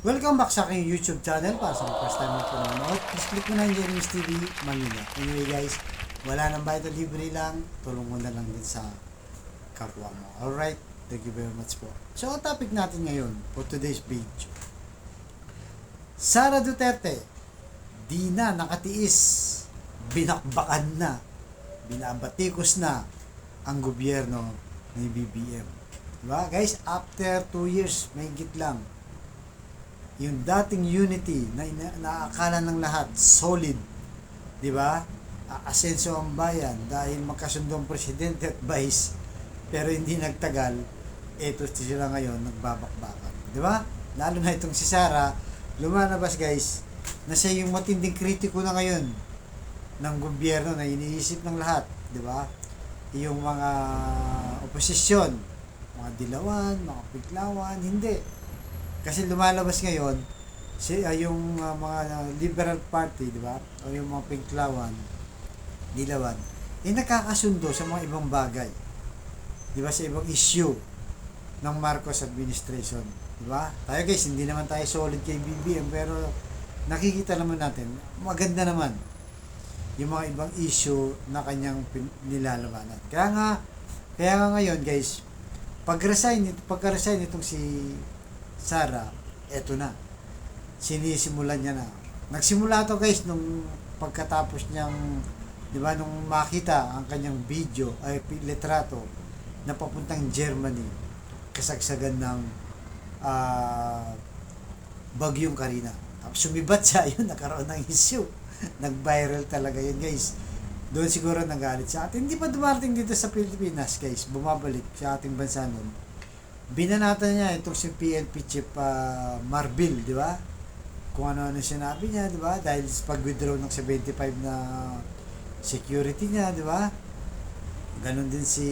Welcome back sa aking YouTube channel. Para sa first time mo po nanonood, please click mo na yung Jeremy's TV Manila. Anyway guys, wala nang bayad o libre lang. Tulong mo na lang din sa kapwa mo. Alright, thank you very much po. So, ang topic natin ngayon for today's video. Sara Duterte, di na nakatiis. Binakbakan na. Binabatikos na ang gobyerno ni BBM. Diba guys, after 2 years, may higit lang, yung dating unity na naakala ng lahat solid, di ba? Aasenso ang bayan dahil magkasundo ang presidente at vice, pero hindi nagtagal, eto sila ngayon nagbabakbakan, di ba? Lalo na itong si Sara, lumalabas guys, na siya yung matinding kritiko na ngayon ng gobyerno na iniisip ng lahat, di ba? Yung mga oposisyon, mga dilawan, mga piklawan, hindi. Kasi lumalabas ngayon yung mga Liberal Party, di ba? O yung mga Pinklawan, Dilawan, nakakasundo sa mga ibang bagay. Di ba? Sa ibang issue ng Marcos administration, di ba? Tayo guys, hindi naman tayo solid kay BBM, pero nakikita naman natin, maganda naman yung mga ibang issue na kanyang nilalabanan. Kaya nga ngayon guys, pagka-resign itong si Sara, eto na. Sinisimulan niya na. Nagsimula to guys nung pagkatapos niyang, di ba, nung makita ang kanyang video, ay litrato, na papuntang Germany, kasagsagan ng Bagyong Carina. Tapos sumibat siya, yun, nagkaroon ng issue. Nag-viral talaga yun guys. Doon siguro nagalit sa atin. Hindi pa dumarating dito sa Pilipinas guys, bumabalik sa ating bansa nun. Binanatan niya itong si PNP Chief Marbil, di ba? Kung ano-ano sinabi niya, di ba? Dahil pag-withdraw ng 75 na security niya, di ba? Ganon din si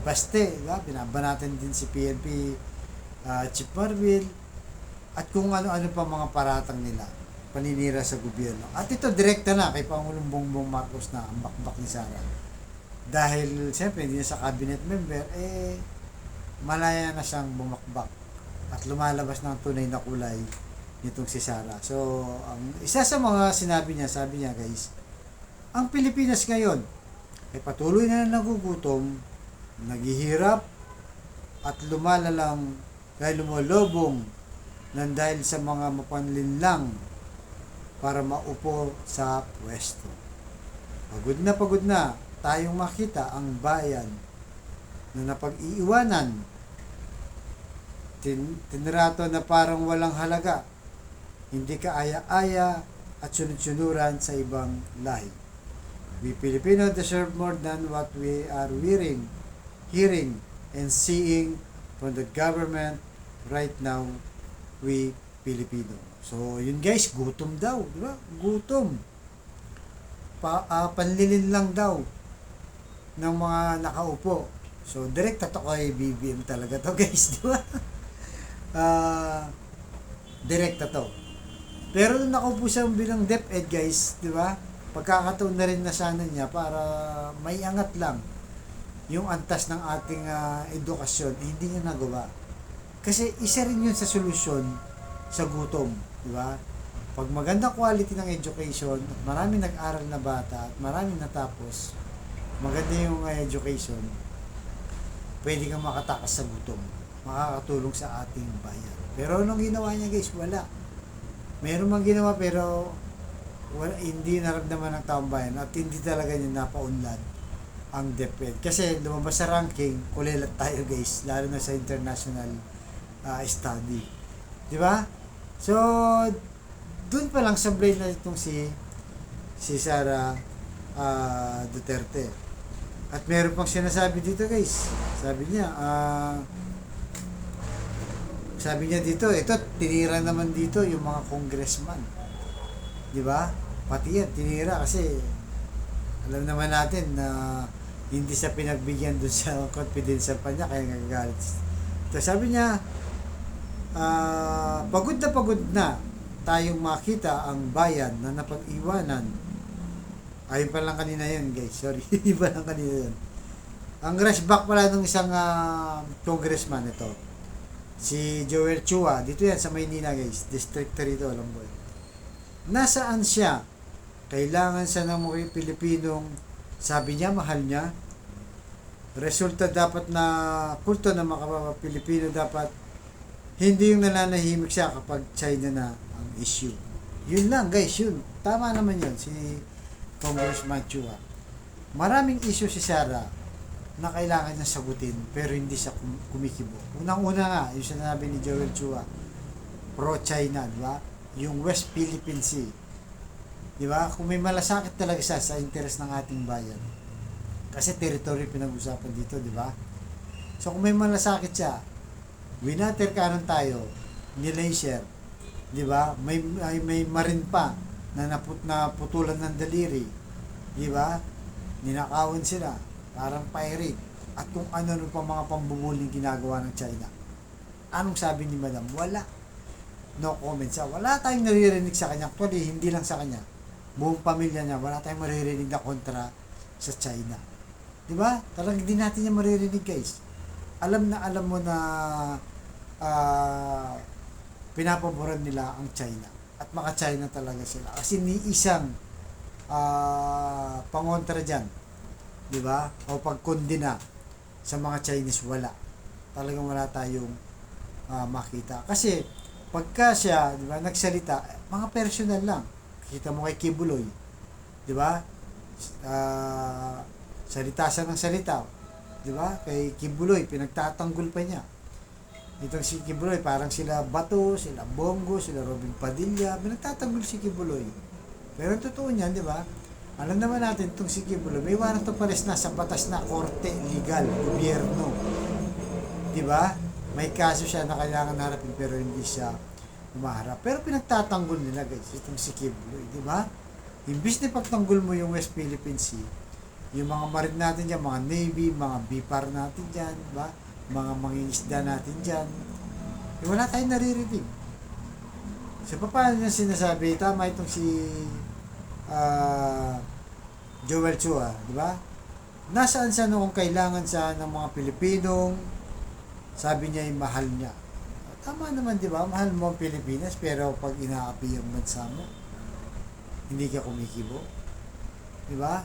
Baste, di ba? Binabanatan din si PNP Chief Marbil. At kung ano-ano pa mga paratang nila, paninira sa gobyerno. At ito direkta na kay Pangulong Bongbong Marcos na ang bakbak ni Sara. Dahil siyempre hindi na sa cabinet member, malaya na siyang bumakbak at lumalabas ng tunay na kulay nitong si Sara. So, ang isa sa mga sinabi niya, sabi niya guys, ang Pilipinas ngayon ay patuloy na nagugutom, naghihirap at lumalalang dahil lumolobong ng dahil sa mga mapanlinlang para maupo sa pwesto. Pagod na tayong makita ang bayan na napag-iiwanan, tinrato na parang walang halaga, hindi ka aya-aya at sunod-sunuran sa ibang lahi. We Filipino deserve more than what we are hearing and seeing from the government right now, we Filipino. So, yun guys, gutom daw, di ba? Gutom. Panlilin lang daw ng mga nakaupo. So, direct to kay BBM talaga to guys, di ba? Direct to. Pero nung nakaupo siya bilang DepEd guys, di ba? Pagkakataon na rin na sana niya para may angat lang yung antas ng ating edukasyon, hindi niya nagawa. Kasi isa rin yun sa solusyon sa gutom, di ba? Pag maganda quality ng education, at maraming nag-aral na bata, at maraming natapos, maganda yung education, pwede kang makatakas sa gutom, makakatulong sa ating bayan. Pero anong ginawa niya guys? Wala. Meron mang ginawa pero wala, hindi naramdaman ng taong bayan at hindi talaga niya napaunlad ang DepEd. Kasi lumabas sa ranking, kulilat tayo guys, lalo na sa international study. Di ba? So, dun pa lang sablay na itong si Sara Duterte. At meron pang sinasabi dito guys. Sabi niya dito, ito tinira naman dito yung mga congressman. 'Di ba? Pati yan tinira kasi alam naman natin na hindi siya pinagbigyan doon sa confidential pa niya kaya nagagalit. So sabi niya, pagod na tayong makita ang bayan na napag-iwanan. Ayun pa lang kanina yun guys, sorry. Iba lang kanina yun. Ang rushback pala ng isang congressman ito. Si Joel Chua, dito yan sa Maynila guys, district rito, alam mo. Nasaan siya? Kailangan siya ng mga Pilipinong, sabi niya, mahal niya. Resulta dapat na kulto ng mga Pilipino dapat hindi yung nananahimik siya kapag China na ang issue. Yun lang guys, yun. Tama naman yun, si Congressman Chua. Maraming issue si Sara na kailangan niya sagutin pero hindi siya kumikibo. Unang-una nga, yung sinabi ni Joel Chua, pro-China, di ba? Yung West Philippine Sea. Di ba? Kung may malasakit talaga siya sa interes ng ating bayan. Kasi territory pinag-usapan dito, di ba? So kung may malasakit siya, winater kanon tayo, nilaser, di ba? May marin pa na naputulan ng daliri, di ba? Ninakawan sila, parang pirate, at kung ano pa mga pambubuling ginagawa ng China. Anong sabi ni Madam? Wala. No comment siya. Wala tayong naririnig sa kanya. Actually, hindi lang sa kanya. Buong pamilya niya, wala tayong maririnig na kontra sa China. Di ba? Talagang hindi natin niya maririnig guys. Alam mo na pinapaboran nila ang China. At maka-China talaga sila. Kasi ni isang pangontra dyan. Di ba? O pagkondina sa mga Chinese, wala. Talagang wala tayong makita. Kasi pagka siya, di ba, nagsalita, mga personal lang. Kita mo kay Kibuloy. Di ba? Salita siya ng salita. Di ba? Kay Kibuloy, pinagtatanggol pa niya. Itong si Kibuloy, parang sila Bato, sila Bongo, sila Robin Padilla, pinagtatanggol si Kibuloy. Pero totoo niyan, di ba? Alam naman natin itong si Kibuloy, may warrant of arrest na sa batas na korte, legal, gobyerno. Di ba? May kaso siya na kailangan harapin pero hindi siya umaharap. Pero pinagtatanggol nila guys, itong si Kibuloy, di ba? Imbis na pagtanggol mo yung West Philippine Sea, yung mga marin natin dyan, mga Navy, mga BIPAR natin dyan, di ba? Mga mangingisda natin dyan, wala tayong naririnig. So, paano niya sinasabi? Tama itong si Joel Chua, di ba? Nasaan siya noong kailangan siya ng mga Pilipinong, sabi niya yung mahal niya. Tama naman, di ba? Mahal mo ang Pilipinas, pero pag inaapi yung bansa mo, hindi ka kumikibo. Di ba?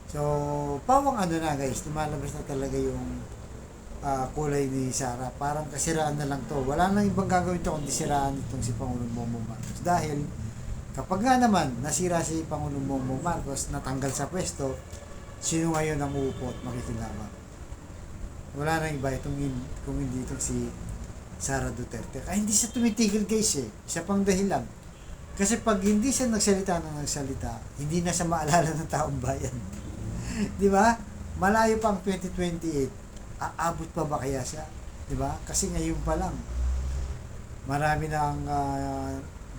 So, pawang ano na guys, lumalabas na talaga yung kulay ni Sara. Parang kasiraan na lang to. Wala nang ibang gagawin to kundi siraan itong si Pangulong Bongbong Marcos. Dahil, kapag nga naman nasira si Pangulong Bongbong Marcos, natanggal sa pwesto, sino ngayon ang uupo at makikilabang? Wala nang iba kung hindi itong si Sara Duterte. Kaya hindi siya tumitigil guys eh. Siya pang dahilan. Kasi pag hindi siya nagsalita, hindi na siya maalala ng taong bayan. Di ba? Malayo pang 2028. Aabot pa ba kaya siya? Di ba? Kasi ngayon pa lang, marami nang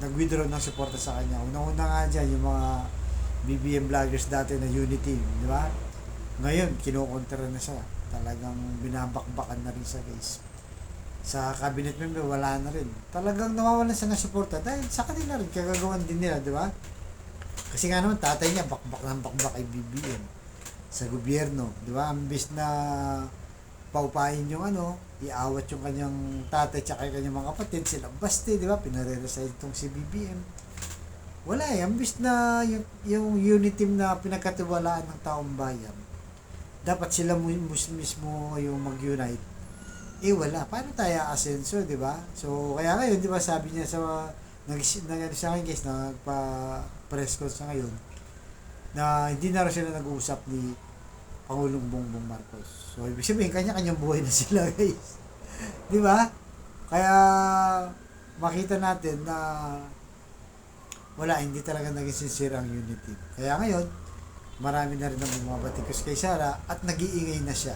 nag-withdraw ng suporta sa kanya. Una-una nga dyan, yung mga BBM vloggers dati na unity, di ba? Ngayon, kinokontra na siya. Talagang binabakbakan na rin siya, guys. Sa cabinet member, wala na rin. Talagang nawawalan siya ng suporta dahil sa kanila rin, kagagawan din nila, di ba? Kasi nga naman, tatay niya, bakbak ng bakbak ay BBM sa gobyerno, di ba? Ambis na paupahin yung iawat yung kanyang tatay tsaka yung kanyang mga kapatid, sila baste, di ba? Pinare-resign itong si BBM. Wala eh, ambis na yung unit team na pinagkatiwalaan ng taong bayan, dapat sila mismo yung mag-unite. Wala. Paano tayo asenso, di ba? So, kaya ngayon, di ba, sabi niya sa sa akin guys, nagpa-press conference ngayon, na hindi na rin sila nag-uusap ni Pangulong Bongbong Marcos. So, ibig sabihin, kanya-kanyang buhay na sila, guys. Di ba? Kaya, makita natin na wala, hindi talaga naging sincere ang unity. Kaya ngayon, marami na rin ang bumabatikos kay Sara at nag-iingay na siya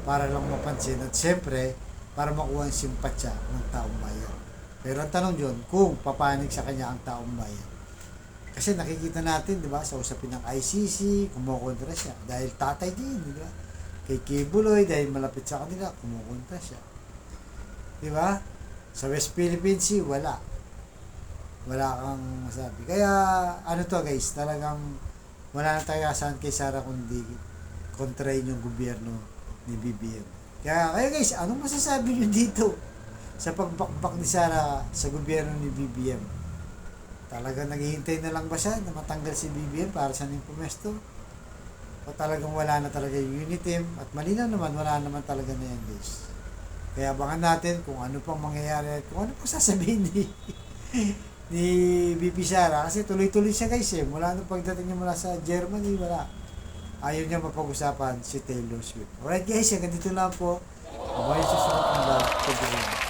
para lang mapansin at siyempre, para makuha ang simpatsya ng taong bayan. Pero ang tanong yun, kung papanig sa kanya ang taong bayan. Kasi nakikita natin, di ba, sa usapin ng ICC, kumukontra siya. Dahil tatay din, di ba? Kay Kibuloy, dahil malapit sa kanila, kumukontra siya. Di ba? Sa West Philippine Sea, wala. Wala kang masabi. Kaya, guys, talagang wala na tayo asahan kay Sara kundi kontrahin yung gobyerno ni BBM. Kaya guys, anong masasabi nyo dito? sa pagbakbak ni Sara sa gobyerno ni BBM. Talagang naghihintay na lang ba siya na matanggal si BBM para sa ning pumesto? O talagang wala na talaga yung unity team? At malinaw naman, wala naman talaga na yan, guys. Kaya abangan natin kung ano pang mangyayari at kung ano pang sasabihin ni BP Sara. Kasi tuloy-tuloy siya, guys, eh. Mula nung pagdating niya mula sa Germany, wala. Ayaw niya mapag-usapan si Taylor Swift. Alright, guys, hanggang dito lang po. Bye sa susunod na vlog. Thank you very much.